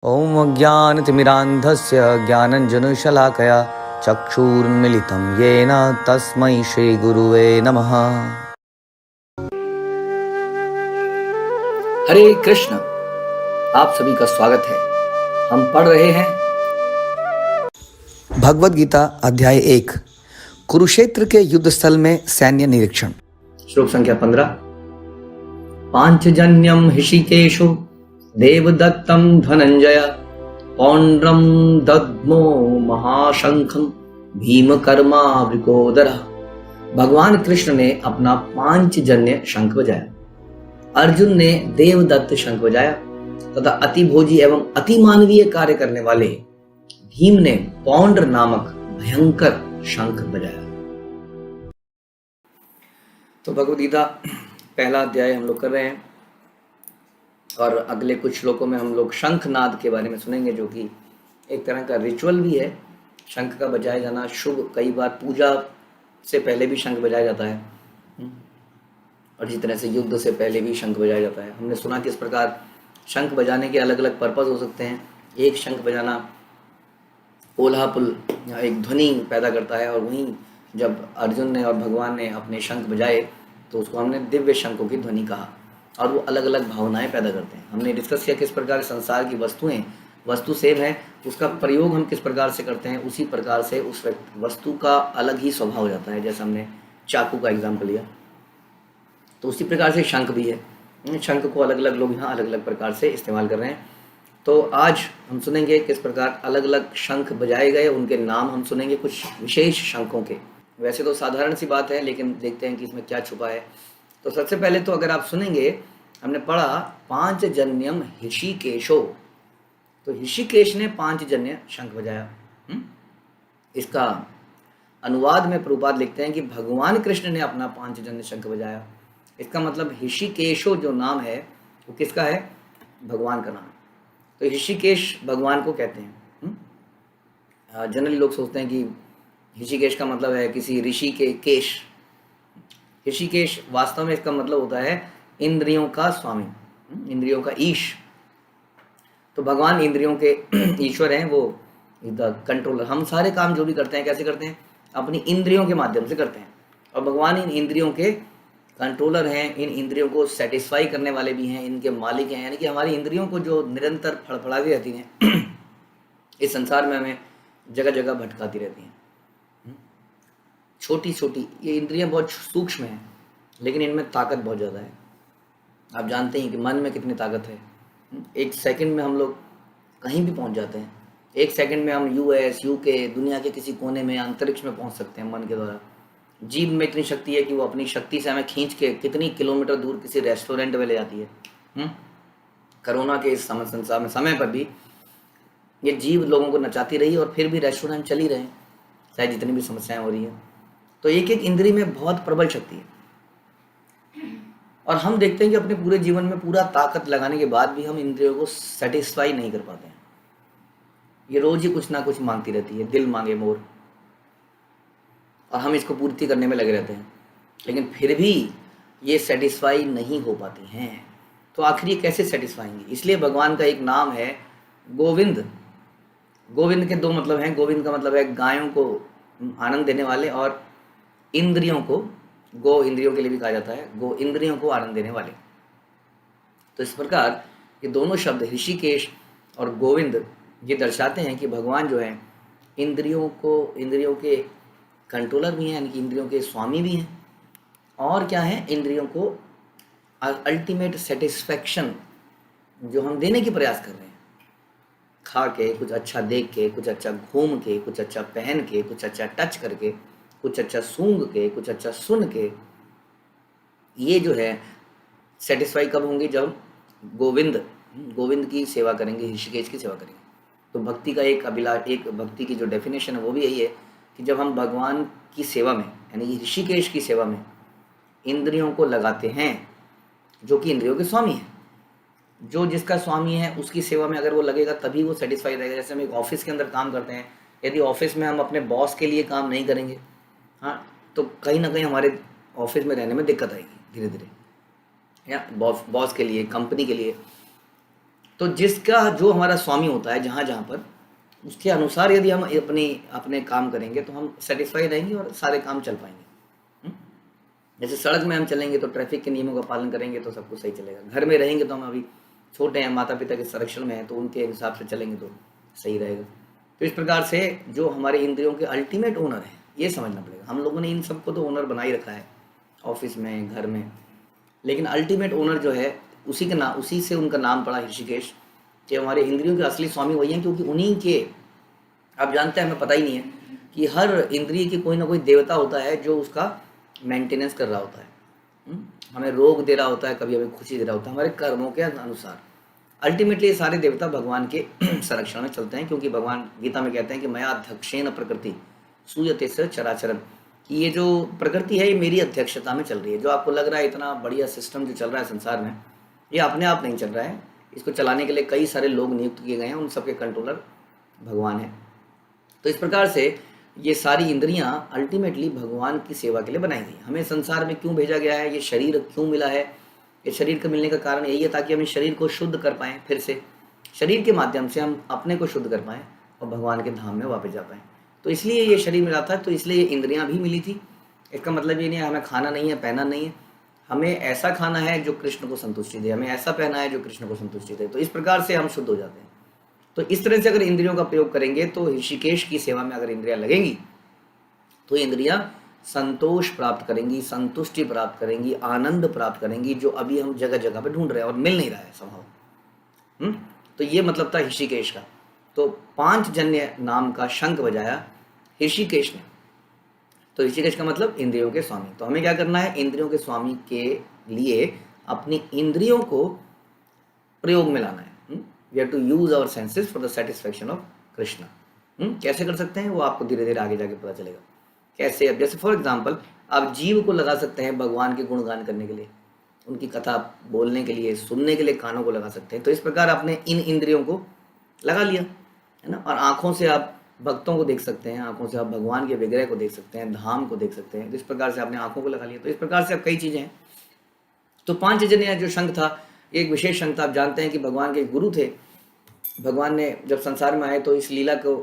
ॐ अज्ञानतिमिरान्धस्य ज्ञानञ्जनशलाकया चक्षुरुन्मिलितं येन तस्मै श्रीगुरुवे नमः। हरे कृष्ण। आप सभी का स्वागत है। हम पढ़ रहे हैं भगवद गीता अध्याय 1 कुरुक्षेत्र के युद्ध स्थल में सैन्य निरीक्षण। श्लोक संख्या 15। पांचजन्यम ऋषिकेशो देवदत्तम धनंजय पौंड्रम दद्मो महाशंखम भीमकर्मा वृकोदर। भगवान कृष्ण ने अपना पांचजन्य शंख बजाया, अर्जुन ने देवदत्त शंख बजाया तथा अति भोजी एवं अति मानवीय कार्य करने वाले भीम ने पौंड्र नामक भयंकर शंख बजाया। तो भगवद गीता पहला अध्याय हम लोग कर रहे हैं और अगले कुछ श्लोकों में हम लोग शंखनाद के बारे में सुनेंगे, जो कि एक तरह का रिचुअल भी है। शंख का बजाया जाना शुभ, कई बार पूजा से पहले भी शंख बजाया जाता है और जिस तरह से युद्ध से पहले भी शंख बजाया जाता है। हमने सुना कि इस प्रकार शंख बजाने के अलग अलग पर्पस हो सकते हैं। एक शंख बजाना कोल्हापुल या एक ध्वनि पैदा करता है, और वहीं जब अर्जुन ने और भगवान ने अपने शंख बजाए तो उसको हमने दिव्य शंखों की ध्वनि कहा, और वो अलग अलग भावनाएं पैदा करते हैं। हमने डिस्कस किया किस प्रकार संसार की वस्तु सेम है, उसका प्रयोग हम किस प्रकार से करते हैं, उसी प्रकार से उस वस्तु का अलग ही स्वभाव हो जाता है। जैसे हमने चाकू का एग्जाम्पल लिया, तो उसी प्रकार से शंख भी है। शंख को अलग अलग लोग यहाँ अलग अलग प्रकार से इस्तेमाल कर रहे हैं। तो आज हम सुनेंगे किस प्रकार अलग अलग शंख बजाए गए, उनके नाम हम सुनेंगे, कुछ विशेष शंखों के। वैसे तो साधारण सी बात है, लेकिन देखते हैं कि इसमें क्या छुपा है। तो सबसे पहले तो अगर आप सुनेंगे, हमने पढ़ा पांचजन्यम ऋषिकेशो, तो ऋषिकेश ने पांचजन्य शंख बजाया। इसका अनुवाद में प्रभुपाद लिखते हैं कि भगवान कृष्ण ने अपना पांचजन्य शंख बजाया। इसका मतलब ऋषिकेशो जो नाम है वो किसका है? भगवान का नाम है। तो ऋषिकेश भगवान को कहते हैं। जनरली लोग सोचते हैं कि ऋषिकेश का मतलब है किसी ऋषि के केश। ऋषिकेश वास्तव में इसका मतलब होता है इंद्रियों का स्वामी, इंद्रियों का ईश। तो भगवान इंद्रियों के ईश्वर हैं, वो द कंट्रोलर। हम सारे काम जो भी करते हैं कैसे करते हैं? अपनी इंद्रियों के माध्यम से करते हैं, और भगवान इन इंद्रियों के कंट्रोलर हैं। इन इंद्रियों को सेटिस्फाई करने वाले भी हैं, इनके मालिक हैं। यानी कि हमारी इंद्रियों को जो निरंतर फड़फड़ाती रहती हैं इस संसार में हमें जगह जगह भटकाती रहती हैं। छोटी छोटी ये इंद्रियां बहुत सूक्ष्म हैं, लेकिन इनमें ताकत बहुत ज़्यादा है। आप जानते हैं कि मन में कितनी ताकत है। एक सेकंड में हम लोग कहीं भी पहुंच जाते हैं। एक सेकंड में हम यूएस, यूके, दुनिया के किसी कोने में, अंतरिक्ष में पहुंच सकते हैं मन के द्वारा। जीभ में इतनी शक्ति है कि वो अपनी शक्ति से हमें खींच के कितनी किलोमीटर दूर किसी रेस्टोरेंट में ले जाती है। कोरोना के इस समय पर भी ये जीभ लोगों को नचाती रही, और फिर भी रेस्टोरेंट चल ही रहे हैं, चाहे जितनी भी समस्याएं हो रही है। तो एक एक इंद्री में बहुत प्रबल शक्ति है, और हम देखते हैं कि अपने पूरे जीवन में पूरा ताकत लगाने के बाद भी हम इंद्रियों को सेटिस्फाई नहीं कर पाते हैं। ये रोज ही कुछ ना कुछ मांगती रहती है, दिल मांगे मोर, और हम इसको पूर्ति करने में लगे रहते हैं, लेकिन फिर भी ये सेटिस्फाई नहीं हो पाती हैं। तो आखिर ये कैसे सेटिस्फाएंगी? इसलिए भगवान का एक नाम है गोविंद। गोविंद के दो मतलब हैं। गोविंद का मतलब है गायों को आनंद देने वाले, और इंद्रियों को, गो इंद्रियों के लिए भी कहा जाता है, गो इंद्रियों को आनंद देने वाले। तो इस प्रकार ये दोनों शब्द ऋषिकेश और गोविंद ये दर्शाते हैं कि भगवान जो है इंद्रियों के कंट्रोलर भी हैं, यानी कि इंद्रियों के स्वामी भी हैं, और क्या है, इंद्रियों को अल्टीमेट सेटिस्फैक्शन जो हम देने की प्रयास कर रहे हैं। खा के, कुछ अच्छा देख के, कुछ अच्छा घूम के, कुछ अच्छा पहन के, कुछ अच्छा टच करके, कुछ अच्छा सूंघ के, कुछ अच्छा सुन के, ये जो है सेटिस्फाई कब होंगे? जब गोविंद की सेवा करेंगे, ऋषिकेश की सेवा करेंगे। तो भक्ति का एक भक्ति की जो डेफिनेशन है वो भी यही है कि जब हम भगवान की सेवा में, यानी कि ऋषिकेश की सेवा में इंद्रियों को लगाते हैं, जो कि इंद्रियों के स्वामी हैं, जो जिसका स्वामी है उसकी सेवा में अगर वो लगेगा तभी वो सेटिस्फाई रहेगा। जैसे हम एक ऑफिस के अंदर काम करते हैं, यदि ऑफिस में हम अपने बॉस के लिए काम नहीं करेंगे, हाँ, तो कहीं ना कहीं हमारे ऑफिस में रहने में दिक्कत आएगी धीरे धीरे, या बॉस के लिए, कंपनी के लिए। तो जिसका जो हमारा स्वामी होता है जहाँ जहाँ पर, उसके अनुसार यदि हम अपने काम करेंगे तो हम सेटिस्फाई रहेंगे और सारे काम चल पाएंगे। जैसे सड़क में हम चलेंगे तो ट्रैफिक के नियमों का पालन करेंगे तो सब कुछ सही चलेगा। घर में रहेंगे तो हम अभी छोटे हैं, माता पिता के संरक्षण में हैं, तो उनके हिसाब से चलेंगे तो सही रहेगा। तो इस प्रकार से जो हमारे इंद्रियों के अल्टीमेट ओनर हैं, ये समझना पड़ेगा। हम लोगों ने इन सबको तो ओनर बना ही रखा है, ऑफिस में, घर में, लेकिन अल्टीमेट ओनर जो है उसी से उनका नाम पड़ा ऋषिकेश, कि हमारे इंद्रियों के असली स्वामी वही हैं, क्योंकि उन्हीं के, आप जानते हैं, हमें पता ही नहीं है कि हर इंद्रिय की कोई ना कोई देवता होता है जो उसका मेंटेनेंस कर रहा होता है। हमें रोग दे रहा होता है, कभी हमें खुशी दे रहा होता है, हमारे कर्मों के अनुसार। अल्टीमेटली ये सारे देवता भगवान के संरक्षण में चलते हैं, क्योंकि भगवान गीता में कहते हैं कि मया अध्यक्षेण प्रकृति सूयते स चराचरम, कि ये जो प्रकृति है ये मेरी अध्यक्षता में चल रही है। जो आपको लग रहा है इतना बढ़िया सिस्टम जो चल रहा है संसार में, ये अपने आप नहीं चल रहा है। इसको चलाने के लिए कई सारे लोग नियुक्त किए गए हैं, उन सबके कंट्रोलर भगवान है। तो इस प्रकार से ये सारी इंद्रियां अल्टीमेटली भगवान की सेवा के लिए बनाई गई। हमें संसार में क्यों भेजा गया है, ये शरीर क्यों मिला है, ये शरीर के मिलने का कारण यही है ताकि हम इस शरीर को शुद्ध कर पाएँ, फिर से शरीर के माध्यम से हम अपने को शुद्ध कर पाएँ और भगवान के धाम में वापस जा पाएँ। तो इसलिए ये शरीर मिला था, तो इसलिए ये इंद्रियां भी मिली थी। इसका मतलब ये नहीं है हमें खाना नहीं है, पहना नहीं है, हमें ऐसा खाना है जो कृष्ण को संतुष्टि दे, हमें ऐसा पहना है जो कृष्ण को संतुष्टि दे। तो इस प्रकार से हम शुद्ध हो जाते हैं। तो इस तरह से अगर इंद्रियों का प्रयोग करेंगे तो ऋषिकेश की सेवा में अगर इंद्रियां लगेंगी तो इंद्रियां संतोष प्राप्त करेंगी, संतुष्टि प्राप्त करेंगी, आनंद प्राप्त करेंगी, जो अभी हम जगह जगह पे ढूंढ रहे हैं और मिल नहीं रहा है संभव। तो ये मतलब था ऋषिकेश का। तो 5 जन्य नाम का शंख बजाया ऋषिकेश ने। तो ऋषिकेश का मतलब इंद्रियों के स्वामी। तो हमें क्या करना है, इंद्रियों के स्वामी के लिए अपनी इंद्रियों को प्रयोग में लाना है। We have to use our senses for the satisfaction of Krishna. कैसे कर सकते हैं वो आपको धीरे धीरे आगे जाके पता चलेगा। कैसे, अब जैसे फॉर एग्जाम्पल आप जीव को लगा सकते हैं भगवान के गुणगान करने के लिए, उनकी कथा बोलने के लिए, सुनने के लिए कानों को लगा सकते हैं। तो इस प्रकार आपने इन इंद्रियों को लगा लिया, है ना। और आँखों से आप भक्तों को देख सकते हैं, आँखों से आप भगवान के विग्रह को देख सकते हैं, धाम को देख सकते हैं। तो इस प्रकार से आपने आँखों को लगा लिया। तो इस प्रकार से अब कई चीज़ें हैं। तो 5 जन्य जो शंख था, एक विशेष शंख था। आप जानते हैं कि भगवान के गुरु थे। भगवान ने जब संसार में आए तो इस लीला को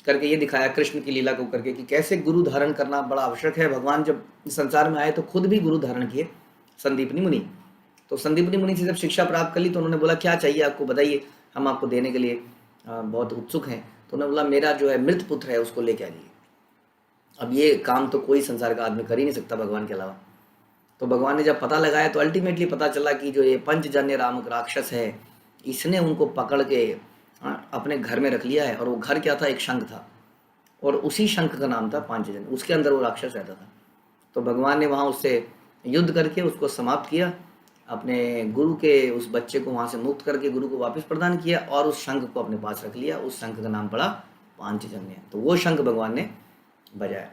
करके ये दिखाया, कृष्ण की लीला को करके, कि कैसे गुरु धारण करना बड़ा आवश्यक है। भगवान जब संसार में आए तो खुद भी गुरु धारण किए, संदीपनी मुनि। तो संदीपनी मुनि से जब शिक्षा प्राप्त कर ली तो उन्होंने बोला क्या चाहिए आपको, बताइए, हम आपको देने के लिए बहुत उत्सुक हैं। तो उन्होंने बोला मेरा जो है मृत पुत्र है उसको लेके आइए। अब ये काम तो कोई संसार का आदमी कर ही नहीं सकता भगवान के अलावा। तो भगवान ने जब पता लगाया तो अल्टीमेटली पता चला कि जो ये पंचजन्य राम राक्षस है, इसने उनको पकड़ के अपने घर में रख लिया है। और वो घर क्या था, एक शंख था, और उसी शंख का नाम था पांचजन्य, उसके अंदर वो राक्षस रहता था। तो भगवान ने वहाँ उससे युद्ध करके उसको समाप्त किया, अपने गुरु के उस बच्चे को वहाँ से मुक्त करके गुरु को वापस प्रदान किया, और उस शंख को अपने पास रख लिया। उस शंख का नाम पड़ा पांचजन्य। तो वो शंख भगवान ने बजाया,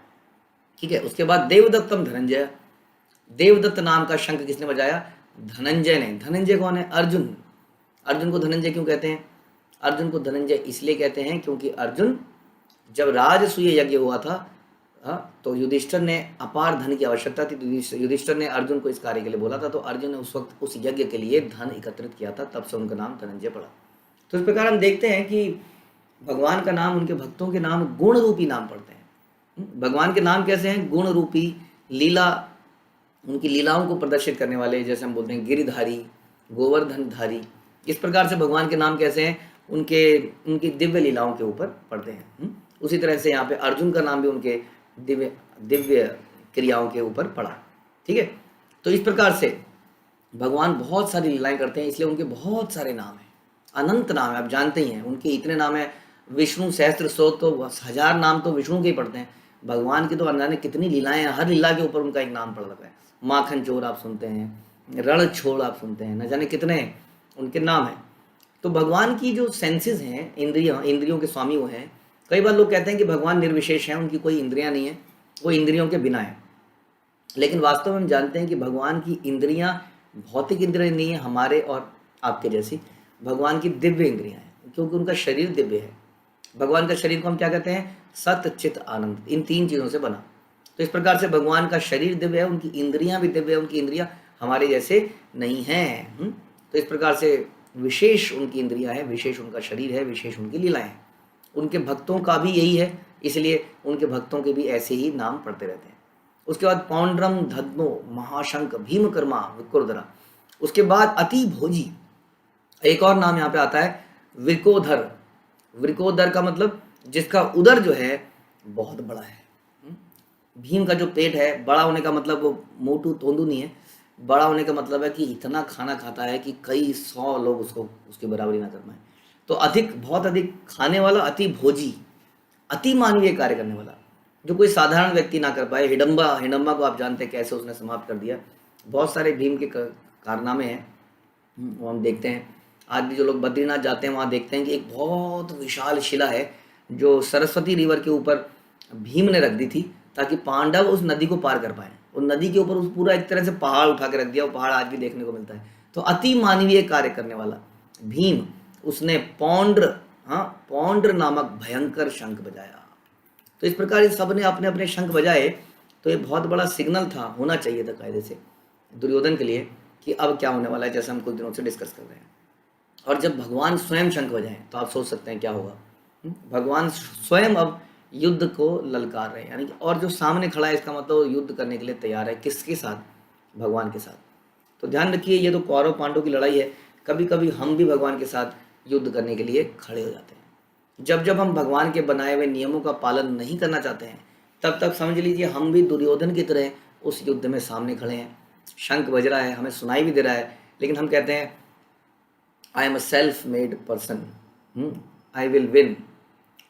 ठीक है। उसके बाद देवदत्तम धनंजय, देवदत्त नाम का शंख किसने बजाया, धनंजय ने। धनंजय कौन है, अर्जुन। अर्जुन को धनंजय क्यों कहते हैं, अर्जुन को धनंजय इसलिए कहते हैं क्योंकि अर्जुन जब राजसूय यज्ञ हुआ था तो युधिष्ठिर ने अपार धन की आवश्यकता थी। युधिष्ठिर ने अर्जुन को इस कार्य के लिए बोला था, तो अर्जुन ने उस वक्त उस यज्ञ के लिए धन एकत्रित किया था, तब से उनका नाम धनंजय पड़ा। तो इस प्रकार हम देखते हैं कि भगवान का नाम, उनके भक्तों के नाम गुण रूपी नाम पड़ते हैं। भगवान के नाम कैसे हैं, गुण रूपी, लीला, उनकी लीलाओं को प्रदर्शित करने वाले, जैसे हम बोलते हैं गिरिधारी, गोवर्धनधारी। इस प्रकार से भगवान के नाम कैसे हैं, उनकी दिव्य लीलाओं के ऊपर पड़ते हैं। उसी तरह से यहाँ पे अर्जुन का नाम भी उनके दिव्य क्रियाओं के ऊपर पड़ा, ठीक है। तो इस प्रकार से भगवान बहुत सारी लीलाएं करते हैं, इसलिए उनके बहुत सारे नाम हैं, अनंत नाम है। आप जानते ही हैं उनके इतने नाम हैं, विष्णु सहस्त्र सौ, तो 1000 नाम तो विष्णु के ही पड़ते हैं। भगवान की तो अनजाने कितनी लीलाएं हैं, हर लीला के ऊपर उनका एक नाम पड़ रहा है। माखन चोर आप सुनते हैं, रण छोड़ आप सुनते हैं, न जाने कितने उनके नाम हैं। तो भगवान की जो सेंसेस हैं, इंद्रियों के स्वामी वो हैं। कई बार लोग कहते हैं कि भगवान निर्विशेष हैं, उनकी कोई इंद्रियां नहीं है, वो इंद्रियों के बिना है। लेकिन वास्तव में हम जानते हैं कि भगवान की इंद्रियां भौतिक इंद्रियां नहीं है, हमारे और आपके जैसी। भगवान की दिव्य इंद्रियां हैं, क्योंकि उनका शरीर दिव्य है। भगवान का शरीर को हम क्या कहते हैं, सत चित आनंद, इन 3 चीज़ों से बना। तो इस प्रकार से भगवान का शरीर दिव्य है, उनकी इंद्रियां भी दिव्य है, उनकी इंद्रियां हमारे जैसे नहीं हैं। तो इस प्रकार से विशेष उनकी इंद्रियां हैं, विशेष उनका शरीर है, विशेष उनकी लीलाएं हैं। उनके भक्तों का भी यही है, इसलिए उनके भक्तों के भी ऐसे ही नाम पढ़ते रहते हैं। उसके बाद पौंड्रम धद्मो महाशंक भीमकर्मा विक्रोधरा। उसके बाद अति भोजी, एक और नाम यहाँ पे आता है वृकोधर। वृकोदर का मतलब जिसका उदर जो है बहुत बड़ा है। भीम का जो पेट है, बड़ा होने का मतलब वो मोटू तोंदू नहीं है, बड़ा होने का मतलब है कि इतना खाना खाता है कि कई 100 लोग उसको उसकी बराबरी ना कर पाए। तो अधिक, बहुत अधिक खाने वाला, अति भोजी, अति मानवीय कार्य करने वाला, जो कोई साधारण व्यक्ति ना कर पाए। हिडम्बा, हिडम्बा को आप जानते हैं कैसे उसने समाप्त कर दिया। बहुत सारे भीम के कारनामे हैं, वो हम देखते हैं। आज भी जो लोग बद्रीनाथ जाते हैं वहाँ देखते हैं कि एक बहुत विशाल शिला है जो सरस्वती रिवर के ऊपर भीम ने रख दी थी ताकि पांडव उस नदी को पार कर पाए। उस नदी के ऊपर उस पूरा एक तरह से पहाड़ उठा के रख दिया, वो पहाड़ आज भी देखने को मिलता है। तो अति मानवीय कार्य करने वाला भीम, उसने पौंड्र, पौंड्र नामक भयंकर शंख बजाया। तो इस प्रकार ये सब ने अपने अपने शंख बजाए। तो ये बहुत बड़ा सिग्नल था, होना चाहिए था कायदे से दुर्योधन के लिए कि अब क्या होने वाला है, जैसे हम कुछ दिनों से डिस्कस कर रहे हैं। और जब भगवान स्वयं शंख बजाएं तो आप सोच सकते हैं क्या होगा। भगवान स्वयं अब युद्ध को ललकार रहे हैं, यानी कि और जो सामने खड़ा है इसका मतलब युद्ध करने के लिए तैयार है। किसके साथ? भगवान के साथ। तो ध्यान रखिए, ये तो कौरव पांडव की लड़ाई है, कभी कभी हम भी भगवान के साथ युद्ध करने के लिए खड़े हो जाते हैं। जब जब हम भगवान के बनाए हुए नियमों का पालन नहीं करना चाहते हैं, तब तक समझ लीजिए हम भी दुर्योधन की तरह उस युद्ध में सामने खड़े हैं। शंख बज रहा है, हमें सुनाई भी दे रहा है, लेकिन हम कहते हैं I am a self made person, I will win,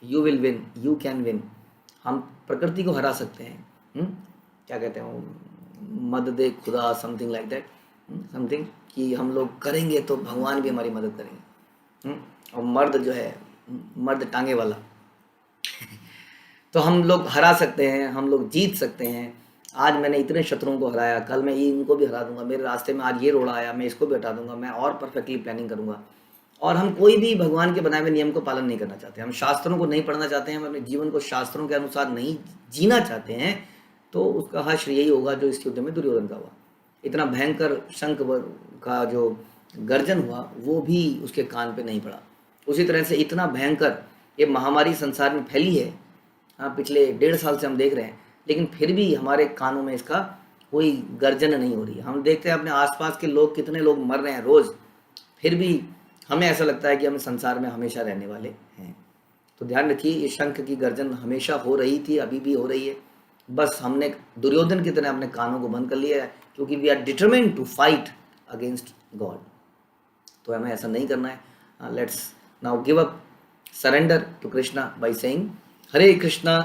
you will win, you can win. हम प्रकृति को हरा सकते हैं। क्या कहते हैं वो, मदद दे खुदा, समथिंग लाइक दैट, समथिंग कि हम लोग करेंगे तो भगवान भी हमारी मदद करेंगे। और मर्द जो है, मर्द टांगे वाला तो हम लोग हरा सकते हैं, हम लोग जीत सकते हैं। आज मैंने इतने शत्रुओं को हराया, कल मैं इनको भी हरा दूंगा। मेरे रास्ते में आज ये रोड़ा आया, मैं इसको भी हटा दूंगा, मैं और परफेक्टली प्लानिंग करूंगा। और हम कोई भी भगवान के बनाए हुए नियम को पालन नहीं करना चाहते, हम शास्त्रों को नहीं पढ़ना चाहते हैं, हम अपने जीवन को शास्त्रों के अनुसार नहीं जीना चाहते हैं। तो उसका हश्र यही होगा जो इस युद्ध में दुर्योधन का हुआ। इतना भयंकर शंख का जो गर्जन हुआ वो भी उसके कान पे नहीं पड़ा। उसी तरह से इतना भयंकर ये महामारी संसार में फैली है, पिछले 1.5 साल से हम देख रहे हैं, लेकिन फिर भी हमारे कानों में इसका कोई गर्जन नहीं हो रही है। हम देखते हैं अपने आसपास के लोग, कितने लोग मर रहे हैं रोज़, फिर भी हमें ऐसा लगता है कि हम संसार में हमेशा रहने वाले हैं। तो ध्यान रखिए, ये शंख की गर्जन हमेशा हो रही थी, अभी भी हो रही है। बस हमने दुर्योधन की तरह अपने कानों को बंद कर लिया है, क्योंकि we are determined to fight against God. तो हमें ऐसा नहीं करना है। Let's now give up, surrender to Krishna by saying Hare Krishna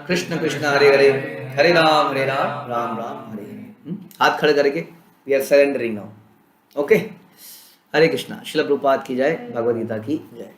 Krishna Krishna Hare Hare, Hare Ram Ram Ram Hare Hare. हाथ खड़े करके we are surrendering now. Okay, Hare Krishna. Srila Prabhupada की जय, भगवद गीता की जय।